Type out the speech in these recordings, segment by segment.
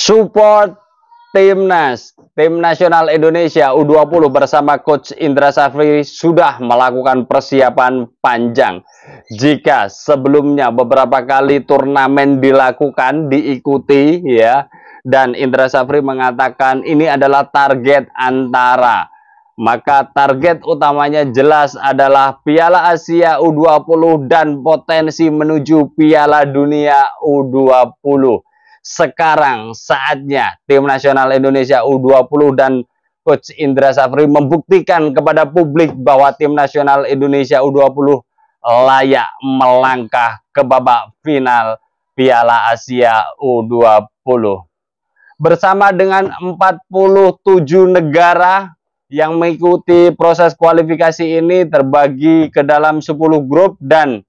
Support Timnas, Tim Nasional Indonesia U20 bersama Coach Indra Safri sudah melakukan persiapan panjang. Jika sebelumnya beberapa kali turnamen diikuti ya, dan Indra Safri mengatakan ini adalah target antara, maka target utamanya jelas adalah Piala Asia U20 dan potensi menuju Piala Dunia U20. Sekarang saatnya Tim Nasional Indonesia U20 dan Coach Indra Safri membuktikan kepada publik bahwa Tim Nasional Indonesia U20 layak melangkah ke babak final Piala Asia U20. Bersama dengan 47 negara yang mengikuti proses kualifikasi ini terbagi ke dalam 10 grup, dan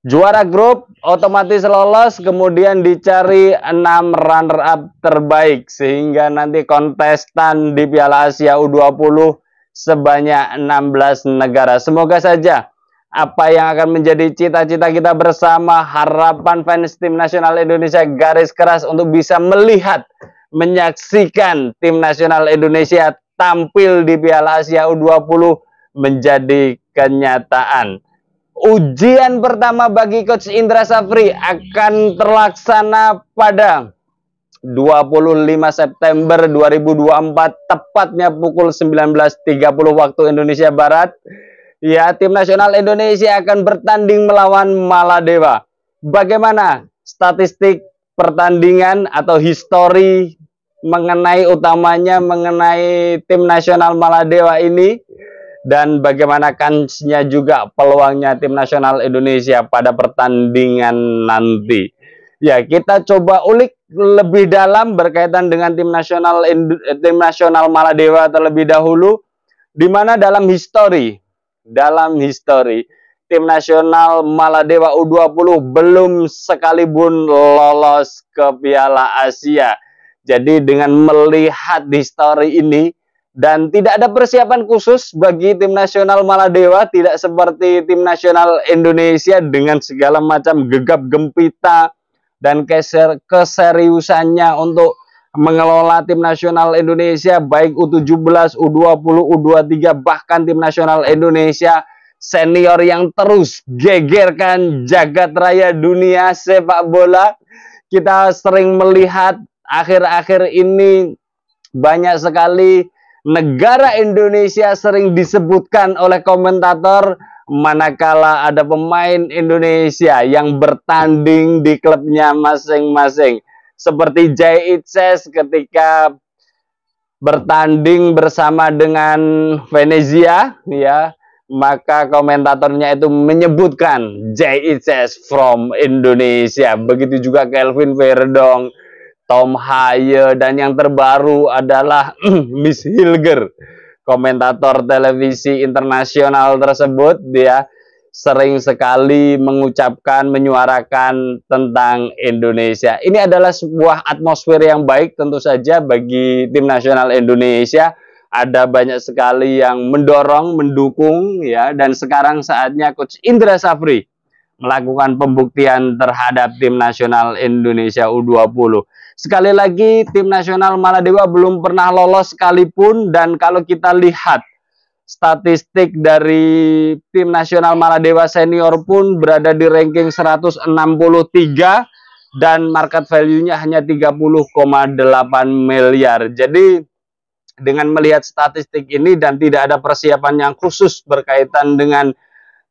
juara grup otomatis lolos, kemudian dicari 6 runner-up terbaik, sehingga nanti kontestan di Piala Asia U20 sebanyak 16 negara. Semoga saja apa yang akan menjadi cita-cita kita bersama, harapan fans Tim Nasional Indonesia garis keras untuk bisa melihat, menyaksikan Tim Nasional Indonesia tampil di Piala Asia U20 menjadi kenyataan. Ujian pertama bagi Coach Indra Safri akan terlaksana pada 25 September 2024, tepatnya pukul 19.30 waktu Indonesia Barat. Ya, Tim Nasional Indonesia akan bertanding melawan Maladewa. Bagaimana statistik pertandingan atau histori mengenai Tim Nasional Maladewa ini? Dan bagaimana kansnya juga peluangnya Tim Nasional Indonesia pada pertandingan nanti. Ya, kita coba ulik lebih dalam berkaitan dengan Tim Nasional Maladewa terlebih dahulu, di mana dalam histori Tim Nasional Maladewa U20 belum sekalipun lolos ke Piala Asia. Jadi dengan melihat histori ini, dan tidak ada persiapan khusus bagi Tim Nasional Maladewa, tidak seperti Tim Nasional Indonesia dengan segala macam gegap gempita dan keseriusannya untuk mengelola Tim Nasional Indonesia, baik U17, U20, U23, bahkan Tim Nasional Indonesia senior yang terus gegerkan jagat raya dunia sepak bola. Kita sering melihat akhir-akhir ini banyak sekali negara Indonesia sering disebutkan oleh komentator manakala ada pemain Indonesia yang bertanding di klubnya masing-masing. Seperti Jay Itzes ketika bertanding bersama dengan Venezia, ya, maka komentatornya itu menyebutkan Jay Itzes from Indonesia. Begitu juga Kelvin Verdong, Tom Haye, dan yang terbaru adalah Miss Hilger, komentator televisi internasional tersebut. Dia sering sekali menyuarakan tentang Indonesia. Ini adalah sebuah atmosfer yang baik tentu saja bagi Tim Nasional Indonesia. Ada banyak sekali yang mendukung, ya, dan sekarang saatnya Coach Indra Safri melakukan pembuktian terhadap Tim Nasional Indonesia U20. Sekali lagi, Tim Nasional Maladewa belum pernah lolos sekalipun, dan kalau kita lihat statistik dari Tim Nasional Maladewa senior pun berada di ranking 163 dan market value-nya hanya 30,8 miliar. Jadi dengan melihat statistik ini dan tidak ada persiapan yang khusus berkaitan dengan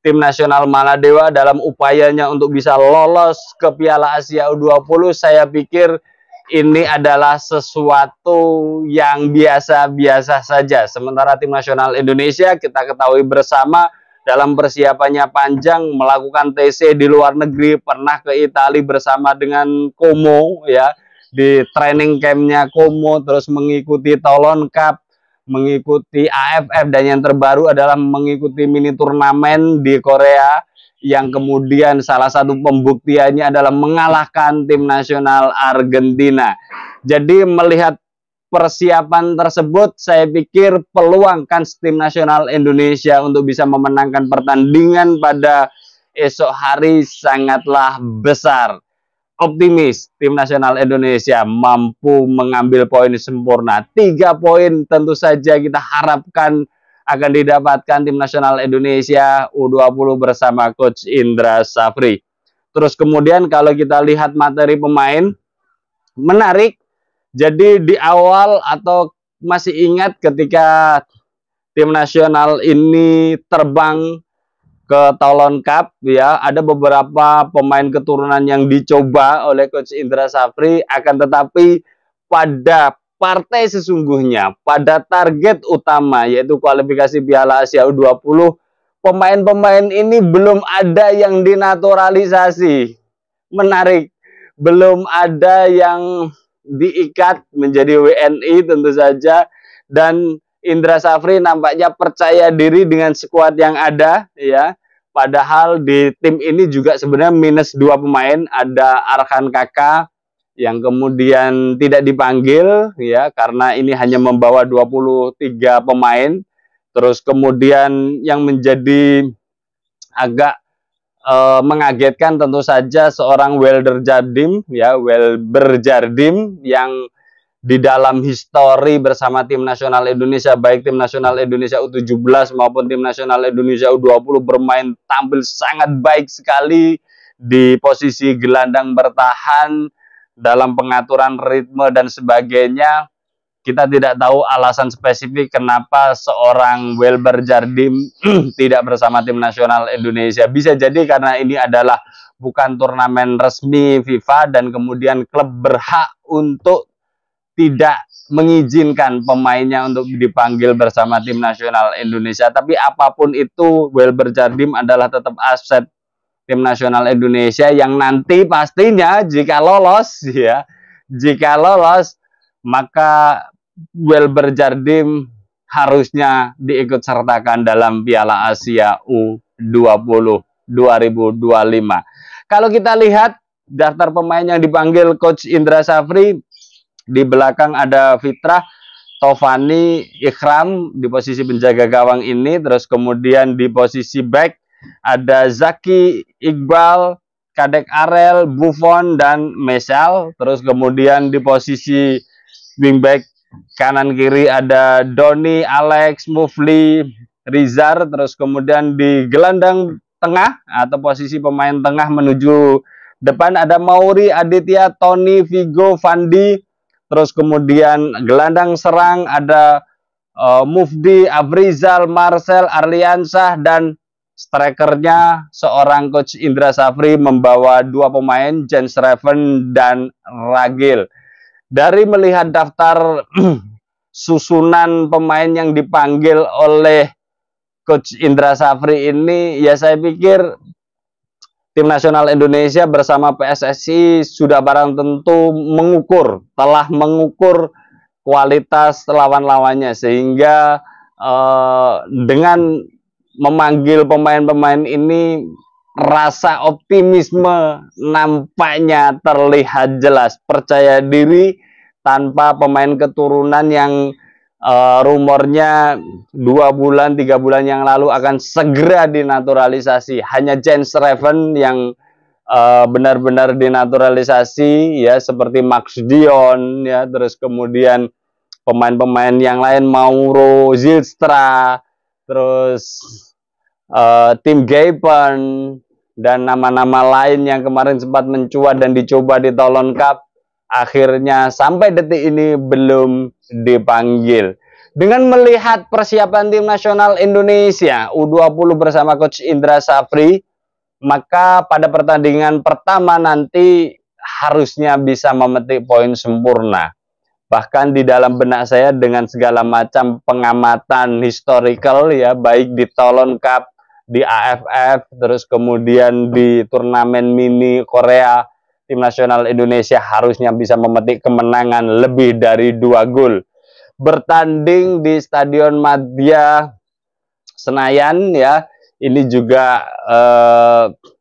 Tim Nasional Maladewa dalam upayanya untuk bisa lolos ke Piala Asia U20, saya pikir ini adalah sesuatu yang biasa-biasa saja. Sementara Tim Nasional Indonesia, kita ketahui bersama, dalam persiapannya panjang, melakukan TC di luar negeri, pernah ke Italia bersama dengan Como, ya, di training campnya Como, terus mengikuti Toulon Cup, mengikuti AFF, dan yang terbaru adalah mengikuti mini turnamen di Korea, yang kemudian salah satu pembuktiannya adalah mengalahkan Tim Nasional Argentina. Jadi melihat persiapan tersebut, saya pikir peluang kans Tim Nasional Indonesia untuk bisa memenangkan pertandingan pada esok hari sangatlah besar. optimis tim nasional Indonesia mampu mengambil poin sempurna. 3 poin tentu saja kita harapkan akan didapatkan tim nasional Indonesia U20 bersama Coach Indra Safri. Terus kemudian kalau kita lihat materi pemain, menarik. Jadi di awal atau masih ingat ketika tim nasional ini terbang ke Toulon Cup, ya, ada beberapa pemain keturunan yang dicoba oleh Coach Indra Safri, akan tetapi pada partai sesungguhnya, pada target utama yaitu kualifikasi Piala Asia U20, pemain-pemain ini belum ada yang dinaturalisasi. Menarik, belum ada yang diikat menjadi WNI tentu saja, dan Indra Safri nampaknya percaya diri dengan skuad yang ada, ya. Padahal di tim ini juga sebenarnya minus 2 pemain, ada Arhan Kakak yang kemudian tidak dipanggil, ya, karena ini hanya membawa 23 pemain. Terus kemudian yang menjadi agak mengagetkan tentu saja seorang Welder Jardim, ya, Welber Jardim yang di dalam histori bersama tim nasional Indonesia, baik tim nasional Indonesia U17 maupun tim nasional Indonesia U20, bermain tampil sangat baik sekali di posisi gelandang bertahan dalam pengaturan ritme dan sebagainya. Kita tidak tahu alasan spesifik kenapa seorang Welber Jardim tidak bersama tim nasional Indonesia. Bisa jadi karena ini adalah bukan turnamen resmi FIFA dan kemudian klub berhak untuk tidak mengizinkan pemainnya untuk dipanggil bersama tim nasional Indonesia. Tapi apapun itu, Welber Jardim adalah tetap aset tim nasional Indonesia yang nanti pastinya jika lolos, ya, jika lolos maka Welber Jardim harusnya diikut sertakan dalam Piala Asia U20 2025. Kalau kita lihat daftar pemain yang dipanggil Coach Indra Safri, di belakang ada Fitrah, Tovani, Ikram di posisi penjaga gawang ini. Terus kemudian di posisi back ada Zaki, Iqbal, Kadek Arel, Buffon, dan Mesal. Terus kemudian di posisi wingback kanan kiri ada Doni, Alex, Mufli, Rizar. Terus kemudian di gelandang tengah atau posisi pemain tengah menuju depan ada Mauri, Aditya, Tony, Vigo, Fandi. Terus kemudian gelandang serang ada Mufdi, Afrizal, Marcel, Arliansah, dan strikernya seorang Coach Indra Safri membawa 2 pemain, Jens Raven dan Ragil. Dari melihat daftar susunan pemain yang dipanggil oleh Coach Indra Safri ini, ya saya pikir tim nasional Indonesia bersama PSSI sudah barang tentu telah mengukur kualitas lawan-lawannya, sehingga dengan memanggil pemain-pemain ini rasa optimisme nampaknya terlihat jelas. Percaya diri tanpa pemain keturunan yang rumornya 2 bulan 3 bulan yang lalu akan segera dinaturalisasi. Hanya Jens Raven yang benar-benar dinaturalisasi, ya, seperti Max Dion, ya. Terus kemudian pemain-pemain yang lain, Mauro Zilstra, terus Tim Gaypen, dan nama-nama lain yang kemarin sempat mencuat dan dicoba di Toulon Cup, akhirnya sampai detik ini belum dipanggil. Dengan melihat persiapan tim nasional Indonesia U20 bersama Coach Indra Safri, maka pada pertandingan pertama nanti harusnya bisa memetik poin sempurna. Bahkan di dalam benak saya dengan segala macam pengamatan historical, ya, baik di Toulon Cup, di AFF, terus kemudian di turnamen mini Korea, tim nasional Indonesia harusnya bisa memetik kemenangan lebih dari 2 gol. Bertanding di Stadion Madia Senayan, ya, ini juga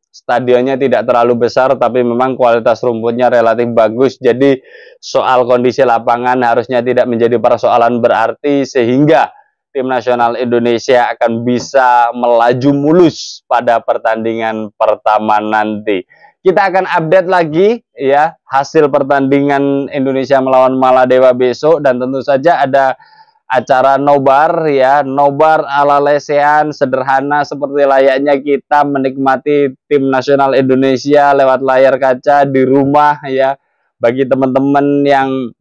stadionnya tidak terlalu besar, tapi memang kualitas rumputnya relatif bagus. Jadi soal kondisi lapangan harusnya tidak menjadi persoalan berarti, sehingga tim nasional Indonesia akan bisa melaju mulus pada pertandingan pertama nanti. Kita akan update lagi ya hasil pertandingan Indonesia melawan Maladewa besok, dan tentu saja ada acara nobar ya, nobar ala lesehan sederhana seperti layaknya kita menikmati tim nasional Indonesia lewat layar kaca di rumah ya. Bagi teman-teman yang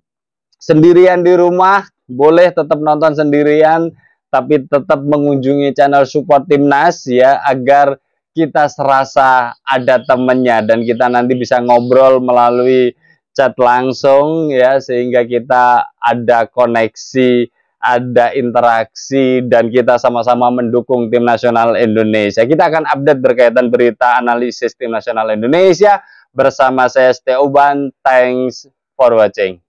sendirian di rumah, boleh tetap nonton sendirian tapi tetap mengunjungi channel support timnas ya, agar kita serasa ada temennya dan kita nanti bisa ngobrol melalui chat langsung ya, sehingga kita ada koneksi, ada interaksi, dan kita sama-sama mendukung tim nasional Indonesia. Kita akan update berkaitan berita analisis tim nasional Indonesia bersama saya Setia Uban. Thanks for watching.